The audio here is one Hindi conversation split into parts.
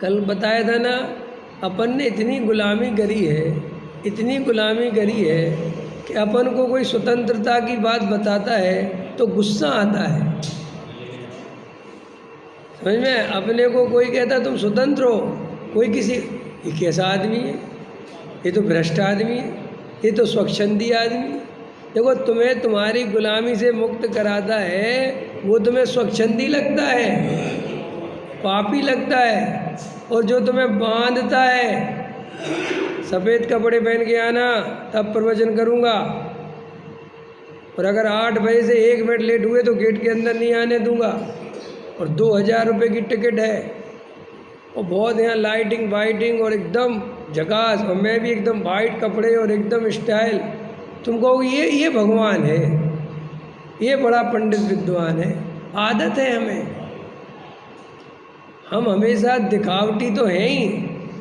कल बताया था ना, अपन ने इतनी गुलामी करी है, इतनी गुलामी करी है कि अपन को कोई स्वतंत्रता की बात बताता है तो गुस्सा आता है। समझ में? अपने को कोई कहता तुम स्वतंत्र हो, कोई किसी, ये कैसा आदमी है, ये तो भ्रष्ट आदमी है, ये तो स्वच्छंदी आदमी है। देखो, तुम्हें तुम्हारी गुलामी से मुक्त कराता है, वो तुम्हें स्वच्छंदी लगता है, पापी लगता है। और जो तुम्हें बांधता है, सफ़ेद कपड़े पहन के आना तब प्रवचन करूँगा, और अगर 8 बजे से 1 मिनट लेट हुए तो गेट के अंदर नहीं आने दूंगा, और 2000 रुपये की टिकट है, और बहुत यहाँ लाइटिंग वाइटिंग और एकदम झकास, और मैं भी एकदम वाइट कपड़े और एकदम स्टाइल। तुम कहोगे ये भगवान है, ये बड़ा पंडित विद्वान है। आदत है हमें, हम हमेशा दिखावटी तो हैं ही,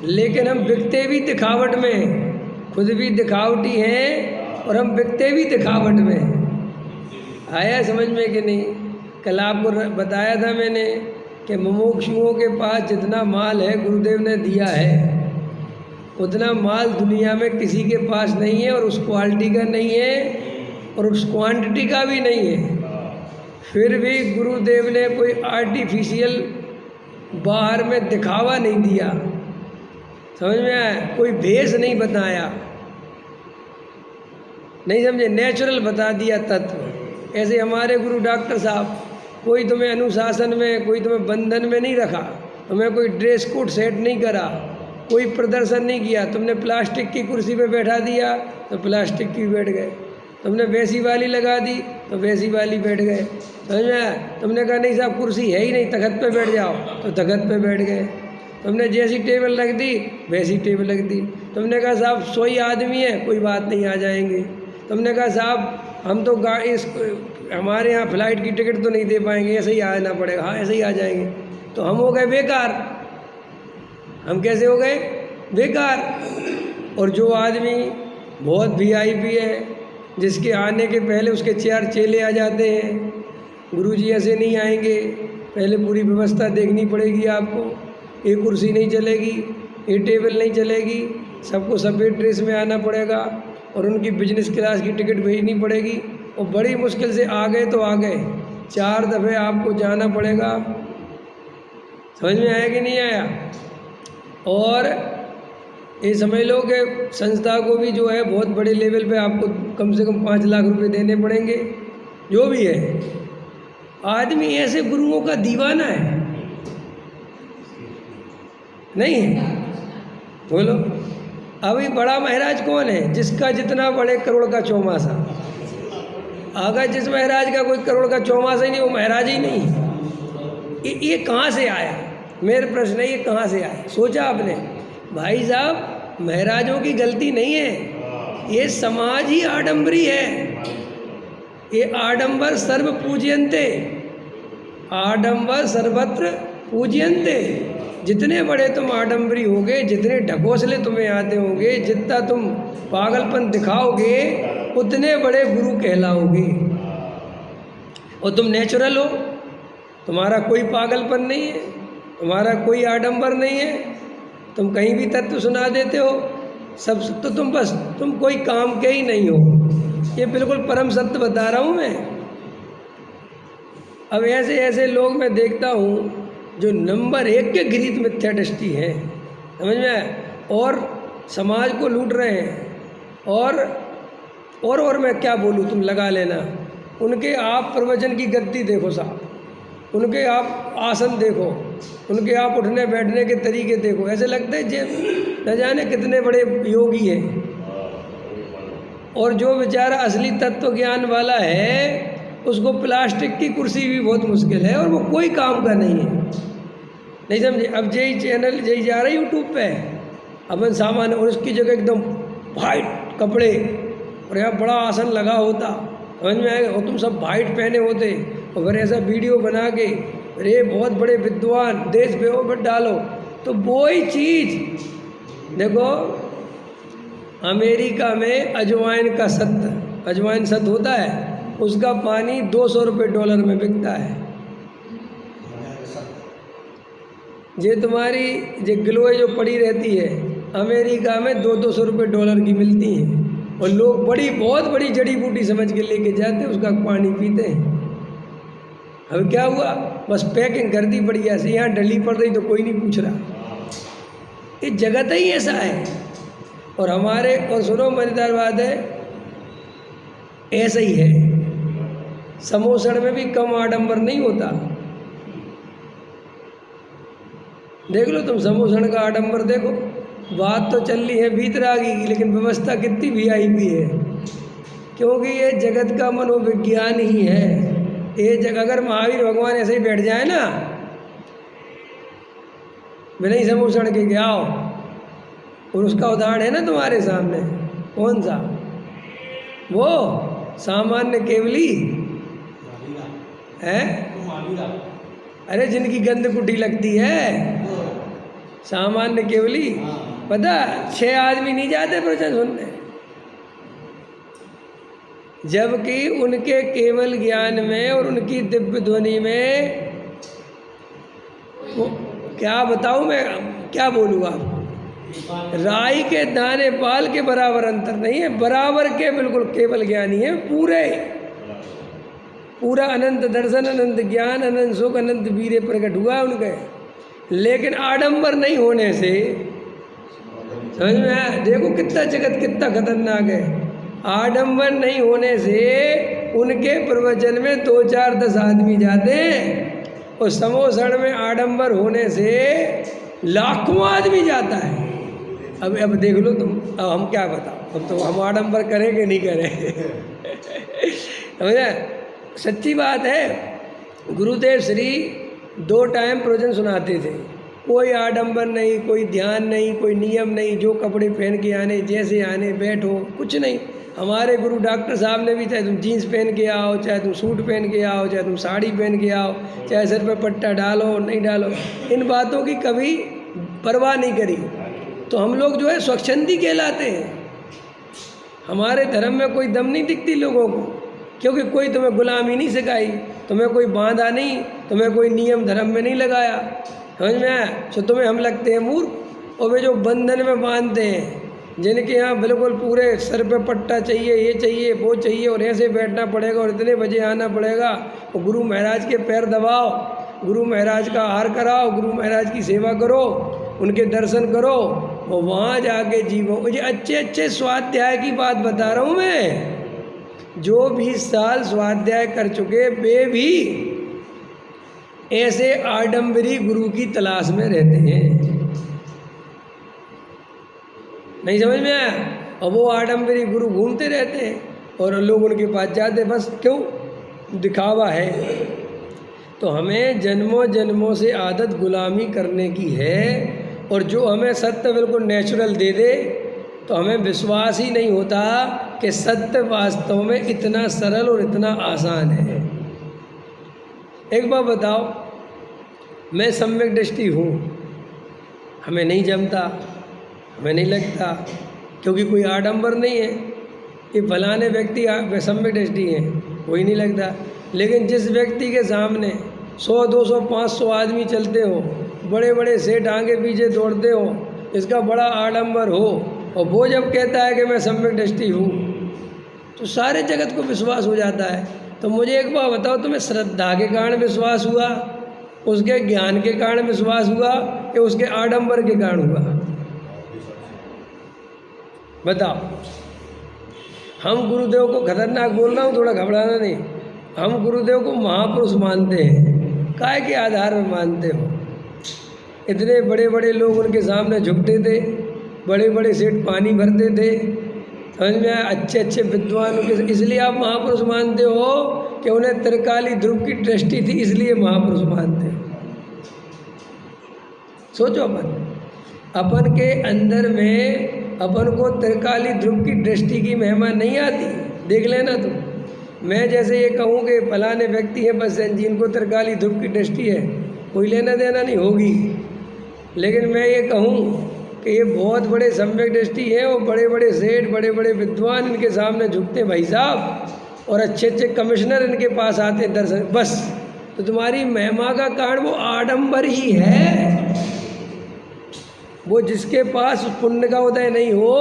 लेकिन हम बिकते भी दिखावट में, खुद भी दिखावटी हैं और हम बिकते भी दिखावट में। आया समझ में कि नहीं? कल आपको बताया था मैंने कि मुमुक्षुओं के पास जितना माल है गुरुदेव ने दिया है, उतना माल दुनिया में किसी के पास नहीं है, और उस क्वालिटी का नहीं है और उस क्वांटिटी का भी नहीं है। फिर भी गुरुदेव ने कोई आर्टिफिशियल बाहर में दिखावा नहीं दिया, समझ में आया? कोई भेष नहीं बताया, नहीं समझे? नेचुरल बता दिया तत्व। ऐसे हमारे गुरु डॉक्टर साहब, कोई तुम्हें अनुशासन में, कोई तुम्हें बंधन में नहीं रखा, तुम्हें कोई ड्रेस कोड सेट नहीं करा, कोई प्रदर्शन नहीं किया। तुमने प्लास्टिक की कुर्सी पे बैठा दिया तो प्लास्टिक की बैठ गए, तुमने वैसी वाली लगा दी तो वैसी वाली बैठ गए, समझ में आया? तुमने कहा नहीं साहब कुर्सी है ही नहीं, तख्त पे बैठ जाओ, तो तख्त पे बैठ गए। तुमने जैसी टेबल रख दी वैसी टेबल रख दी। तुमने कहा साहब 100 आदमी है, कोई बात नहीं, आ जाएंगे। तुमने कहा साहब हम तो हमारे यहाँ फ्लाइट की टिकट तो नहीं दे पाएंगे, ऐसे ही आना पड़ेगा। हाँ ऐसे ही आ जाएंगे। तो हम हो गए बेकार। हम कैसे हो गए? बेकार। और जो आदमी बहुत VIP है, जिसके आने के पहले उसके 4 चेले आ जाते हैं, गुरुजी ऐसे नहीं आएंगे, पहले पूरी व्यवस्था देखनी पड़ेगी आपको, ये कुर्सी नहीं चलेगी, ये टेबल नहीं चलेगी, सबको सफ़ेद ड्रेस में आना पड़ेगा, और उनकी बिजनेस क्लास की टिकट भेजनी पड़ेगी। और बड़ी मुश्किल से आ गए तो आ गए, 4 दफ़े आपको जाना पड़ेगा। समझ में आया कि नहीं आया? और ये समझ लो कि संस्था को भी जो है बहुत बड़े लेवल पे आपको कम से कम 5 लाख रुपए देने पड़ेंगे, जो भी है। आदमी ऐसे गुरुओं का दीवाना है, नहीं है? बोलो, अभी बड़ा महाराज कौन है? जिसका जितना बड़े करोड़ का चौमासा। अगर जिस महाराज का कोई करोड़ का चौमासा ही नहीं, वो महाराज ही नहीं। ये कहाँ से आया? मेरा प्रश्न है, ये कहाँ से आया? सोचा आपने? भाई साहब, महाराजों की गलती नहीं है, ये समाज ही आडंबरी है। ये आडंबर सर्व पूज्यन्ते, आडंबर सर्वत्र पूज्यन्ते। जितने बड़े तुम आडंबरी होगे, जितने ढकोसले तुम्हें आते होंगे, जितना तुम पागलपन दिखाओगे, उतने बड़े गुरु कहलाओगे। और तुम नेचुरल हो, तुम्हारा कोई पागलपन नहीं है, तुम्हारा कोई आडंबर नहीं है, तुम कहीं भी तत्व सुना देते हो सब, तो तुम कोई काम के ही नहीं हो। ये बिल्कुल परम सत्य बता रहा हूँ मैं। अब ऐसे ऐसे लोग मैं देखता हूँ जो नंबर 1 के गृहीत मिथ्या दृष्टि है, समझ में, और समाज को लूट रहे हैं। और मैं क्या बोलूँ, तुम लगा लेना। उनके आप प्रवचन की गद्दी देखो साहब, उनके आप आसन देखो, उनके आप उठने बैठने के तरीके देखो, ऐसे लगता है जे न जाने कितने बड़े योगी हैं। और जो बेचारा असली तत्व ज्ञान वाला है, उसको प्लास्टिक की कुर्सी भी बहुत मुश्किल है, और वो कोई काम का नहीं है। नहीं समझे? अब जय चैनल जय जा रहा है यूट्यूब पे, अपन सामान, और उसकी जगह एकदम वाइट कपड़े, और यहाँ बड़ा आसन लगा होता, समझ में आएगा? और तुम सब वाइट पहने होते, और फिर ऐसा वीडियो बना के अरे बहुत बड़े विद्वान देश पे हो, बट डालो। तो वही चीज़ देखो, अमेरिका में अजवाइन का सत्त, अजवाइन सत्त होता है, उसका पानी $200 में बिकता है। ये तुम्हारी ये ग्लोए जो पड़ी रहती है अमेरिका में 200-200 रुपये डॉलर की मिलती हैं और लोग बहुत बड़ी जड़ी बूटी समझ के लेके जाते हैं, उसका पानी पीते हैं। अब क्या हुआ, बस पैकिंग कर दी बढ़िया से, यहाँ डली पड़ रही तो कोई नहीं पूछ रहा। ये जगत ही ऐसा है। और हमारे, और सुनो मजेदार बात है, ऐसा ही है, समोसड़ में भी कम आडंबर नहीं होता। देख लो तुम समोसड़ का आडंबर देखो, बात तो चल रही है भीतरागी की, लेकिन व्यवस्था कितनी VIP है, क्योंकि ये जगत का मनोविज्ञान ही है। ये जगह अगर महावीर भगवान ऐसे ही बैठ जाए ना, बिना ही समोसड़ के क्या हो, और उसका उदाहरण है ना तुम्हारे सामने, कौन सा, वो सामान्य केवली है, अरे जिनकी गंध कुटी लगती है, सामान्य केवली, पता 6 आदमी नहीं जाते प्रवचन सुनने, जबकि उनके केवल ज्ञान में और उनकी दिव्य ध्वनि में, क्या बताऊं मैं, क्या बोलूँ आपको, राई के दाने पाल के बराबर अंतर नहीं है, बराबर के बिल्कुल केवल ज्ञानी है, पूरा अनंत दर्शन, अनंत ज्ञान, अनंत सुख, अनंत वीर्य प्रकट हुआ उनके। लेकिन आडंबर नहीं होने से, समझ में आया, देखो कितना जगत कितना खतरनाक है, आडंबर नहीं होने से उनके प्रवचन में 2-4-10 आदमी जाते हैं, और समोसड़ में आडंबर होने से लाखों आदमी जाता है। अब देख लो तुम, अब हम क्या बताओ, अब तो हम आडंबर करें कि नहीं करें समझे, सच्ची बात है। गुरुदेव श्री 2 टाइम प्रवचन सुनाते थे, कोई आडंबर नहीं, कोई ध्यान नहीं, कोई नियम नहीं, जो कपड़े पहन के आने, जैसे आने, बैठो, कुछ नहीं। हमारे गुरु डॉक्टर साहब ने भी, चाहे तुम जीन्स पहन के आओ, चाहे तुम सूट पहन के आओ, चाहे तुम साड़ी पहन के आओ, चाहे सिर पे पट्टा डालो नहीं डालो, इन बातों की कभी परवाह नहीं करी। तो हम लोग जो है स्वच्छंदी कहलाते हैं। हमारे धर्म में कोई दम नहीं दिखती लोगों को, क्योंकि कोई तुम्हें गुलामी नहीं सिखाई, तुम्हें कोई बांधा नहीं, तुम्हें कोई नियम धर्म में नहीं लगाया, समझ में आया। तो तुम्हें हम लगते हैं मूर्ख। और वे जो बंधन में बांधते हैं, जिनके यहाँ बिल्कुल पूरे सर पे पट्टा चाहिए, ये चाहिए, वो चाहिए, और ऐसे बैठना पड़ेगा और इतने बजे आना पड़ेगा, और गुरु महाराज के पैर दबाओ, गुरु महाराज का आहार कराओ, गुरु महाराज की सेवा करो, उनके दर्शन करो, और वहाँ जाके जीवो। मुझे अच्छे स्वाध्याय की बात बता रहा हूँ मैं। जो 20 साल स्वाध्याय कर चुके, वे भी ऐसे आडंबरी गुरु की तलाश में रहते हैं। नहीं समझ में आया। और वो आडंबरी गुरु घूमते रहते हैं और लोग उनके पास जाते, बस क्यों, दिखावा है। तो हमें जन्मों जन्मों से आदत गुलामी करने की है, और जो हमें सत्य बिल्कुल नेचुरल दे दे तो हमें विश्वास ही नहीं होता कि सत्य वास्तव में इतना सरल और इतना आसान है। एक बात बताओ, मैं सम्यक दृष्टि हूँ, हमें नहीं जमता, हमें नहीं लगता, क्योंकि कोई आडंबर नहीं है। ये फलाने व्यक्ति सम्यक दृष्टि हैं, कोई नहीं लगता। लेकिन जिस व्यक्ति के सामने 100, 200, 500 आदमी चलते हो, बड़े बड़े सेठ आगे पीछे दौड़ते हो, इसका बड़ा आडंबर हो, और वो जब कहता है कि मैं सम्यक दृष्टि हूँ, तो सारे जगत को विश्वास हो जाता है। तो मुझे एक बात बताओ, तुम्हें श्रद्धा के कारण विश्वास हुआ, उसके ज्ञान के कारण विश्वास हुआ, कि उसके आडंबर के कारण हुआ? बताओ। हम गुरुदेव को, खतरनाक बोल रहा हूँ, थोड़ा घबराना नहीं, हम गुरुदेव को महापुरुष मानते हैं। काय के आधार में मानते हो? इतने बड़े बड़े लोग उनके सामने झुकते थे, बड़े बड़े सेठ पानी भरते थे, समझ में आया, अच्छे विद्वान के, इसलिए आप महापुरुष मानते हो कि उन्हें त्रिकाली ध्रुव की दृष्टि थी, इसलिए महापुरुष मानते हो। सोचो, अपन के अंदर में अपन को त्रिकाली ध्रुव की दृष्टि की महिमा नहीं आती। देख लेना तुम। मैं जैसे ये कहूँ कि फलाने व्यक्ति हैं बस जिनको त्रिकाली ध्रुव की दृष्टि है, कोई लेना देना नहीं होगी। लेकिन मैं ये कहूँ कि ये बहुत बड़े सम्यक दृष्टि है, और बड़े बड़े सेठ, बड़े बड़े विद्वान इनके सामने झुकते भाई साहब, और अच्छे कमिश्नर इनके पास आते दर्शन, बस। तो तुम्हारी महिमा का कारण वो आडंबर ही है। वो जिसके पास पुण्य का उदय नहीं हो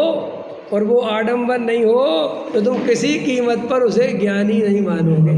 और वो आडंबर नहीं हो तो तुम किसी कीमत पर उसे ज्ञानी नहीं मानोगे।